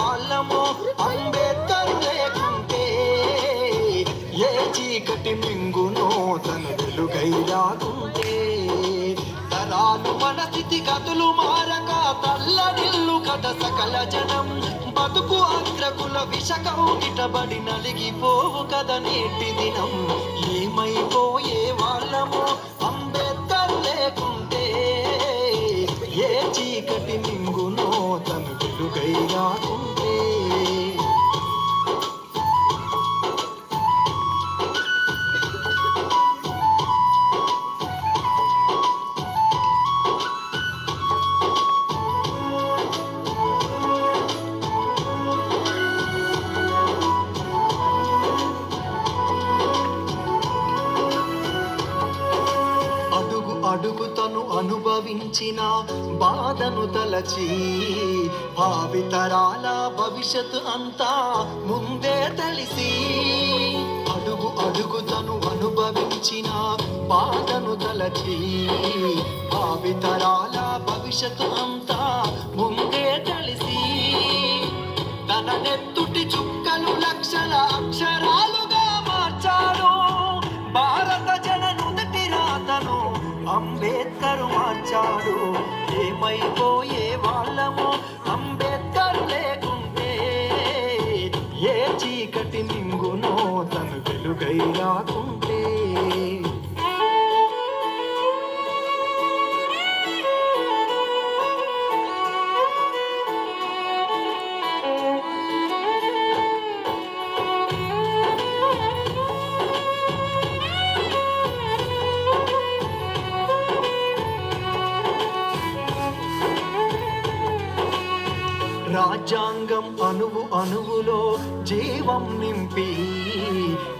వాళ్ళమో అంబేద్కర్ లేకుంటే ఏ చీకటి మింగునో తన వెలుగై రాకుంటే తరాలు మన స్థితి గతులు మారక తల్లడిల్లు కథ సకల జనం బతుకు అగ్రకుల విషకము గిటబడి నలిగిపోవు కథ నేటి దినం ఏమైపోయే వాళ్ళమో అంబేద్కర్ లేకుంటే ఏ చీకటి మింగునో తన వెలుగై రాకుంటే అడుగు తను అనుభవించిన బాధను తలచి భావితరాల భవిష్యత్తు అంతా ముందే తెలిసి అడుగు తను అనుభవించిన బాధను తలచి భావితరాల భవిష్యత్తు అంతా ముందే తెలిసి తన నెత్తుటి చుక్కలు లక్షల అక్షరాలుగా మార్చాడు భారత జన నుదటి రాతను అంబేద్కర్ మార్చాడు ఏమైపోయే వాళ్ళమో అంబేద్కర్ లేకుంటే ఏ చీకటి మింగునో తను వెలుగై రాకుంటే రాజ్యాంగం అణువు అణువులో జీవం నింపి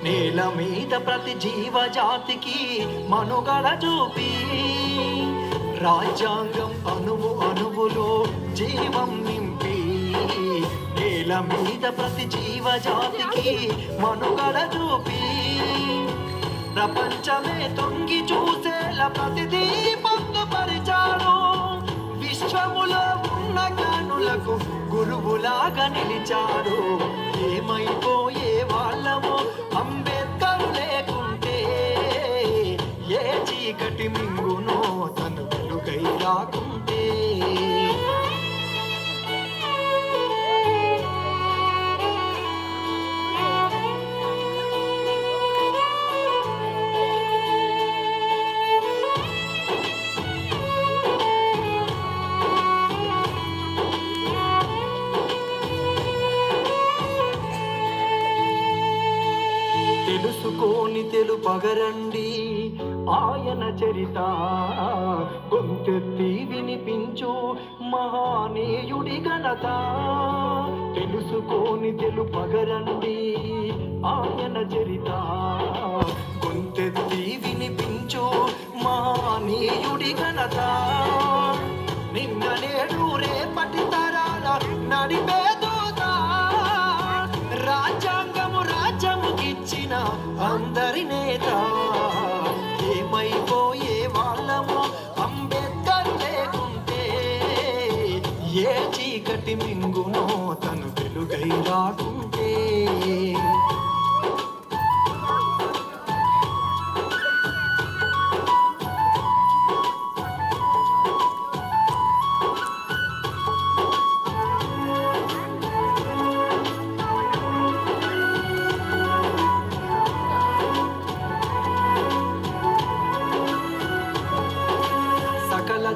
నేల మీద ప్రతి జీవజాతికి మనుగడ చూపి రాజ్యాంగం అణువు అణువులో జీవం నింపి నేల మీద ప్రతి జీవజాతికి మనుగడ చూపి ప్రపంచమే తొంగి చూసేలా ప్రతిదీ పొందుపరిచాడు విశ్వములో ఉన్న జ్ఞానులకు గురువులాగా నిలిచాడు ఏమైపోయే వాళ్ళమో అంబేద్కర్ లేకుంటే ఏ చీకటి మింగునో తను వెలుగై రాకుంటే తెలుసుకోని తెలుపగరండి ఆయన చరిత గొంతెత్తి వినిపించు మహానీయుడి ఘనత తెలుసుకోని తెలుపగరండి ఆయన చరిత గొంతెత్తి వినిపించు మహానీయుడి ఘనత నిన్న నేడు రేపటి తరాల నడిపే రాజ్యాంగము రాజ్యముకిచ్చిన అందరి నేత ఏమైపోయే వాళ్ళమో అంబేద్కర్ లేకుంటే ఏ చీకటి మింగునో తను వెలుగై రాకుంటే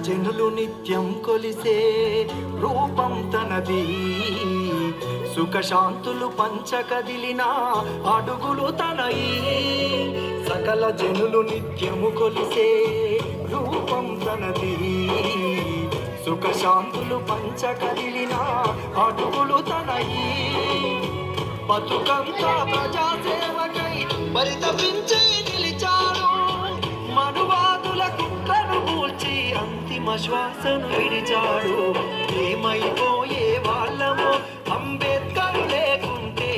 జనులు నిత్యం కొలిసే రూపం తనది సుఖశాంతులు పంచకదిలిన అడుగులు తనయి సకల జనులు నిత్యము కొలిసే రూపం తనది సుఖశాంతులు పంచకదిలిన అడుగులు తనయి బతుకంతా ప్రజాసేవకై పరితపించి నిలిచాడు మనువాదుల కుక్కను కూల్చి అంతిమ శ్వాసను విడిచాడు ఏమైపోయే వాళ్ళమో అంబేద్కర్ లేకుంటే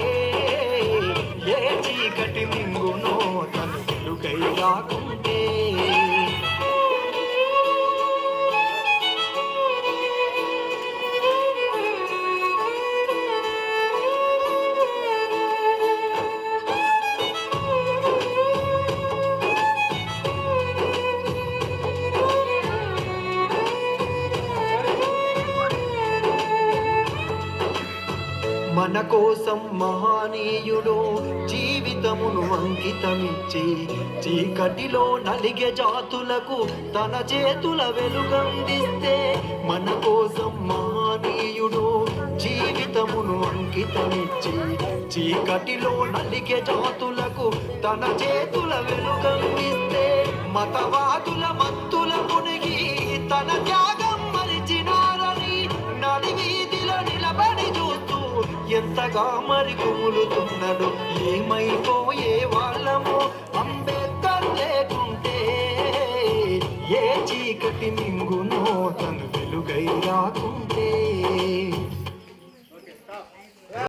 ఏ చీకటి మింగునో తను వెలుగై రాకుంటే మన కోసం మహనీయుడు జీవితమును అంకితమిచ్చి చీకటిలో నలిగే జాతులకు తన చేతుల వెలుగందిస్తే మన కోసం మహనీయుడు జీవితమును అంకితమిచ్చి చీకటిలో నలిగే జాతులకు తన చేతుల వెలుగందిస్తే మతవాదుల మత్తుల మునిగి తన త్యాగం మరిచినారని నడివీధిలో నిలబడి చూస్తూ ఎంతగా మరి కుములుతున్నాడు. ఏమైపోయే వాళ్ళమో అంబేద్కర్ లేకుంటే, ఏ చీకటి మింగునో తను వెలుగై రాకుంటే.